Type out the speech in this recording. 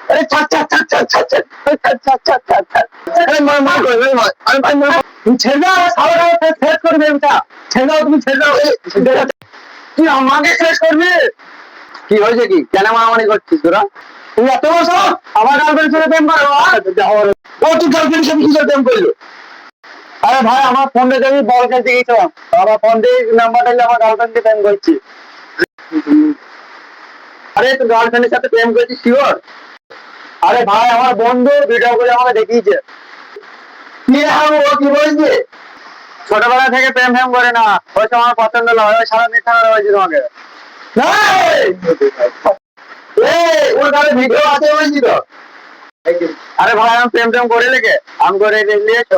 अरे ছাড় ছাড় ছাড় ছাড় ছাড় ছাড় ছাড় ছাড় ছাড় ছাড় ছাড় আরে মার করে মার আরে ভাই মার তুমি ছেড়ে দাও সারা শেষ করবে এটা ছেড়ে দাও তুমি ছেড়ে দাও তুই আমাকে শেষ করবি কি হয়েছে কি কেন মারামারি করছিস তোরা তুই এত বছর আমার গার্লফ্রেন্ড সাথে প্রেম করো ও তুই গার্লফ্রেন্ডের সাথে কি করে প্রেম করলো আরে ভাই আমার ফোন দিয়ে আমি বল খেলতে গেছিলাম আমার ফোন দিয়ে নাম্বারটা নিয়ে আমার গার্লফ্রেন্ডকে প্রেম করছি আরে তুই গার্লফ্রেন্ডের সাথে প্রেম করছিস শিওর আরে ভাই আমার বন্ধু ভিডিও করে আমাকে দেখিয়েছে ও কি বলছে ছোটবেলা থেকে প্রেম ফেম করে না ওই আমার পছন্দ নয় ওই সারা মিথ্যা কথা বলছি তোমাকে ওর কাছে ভিডিও আছে বলছি তো আরে ভাই আমি প্রেম টেম করে লেগে আমি করে নিয়েছ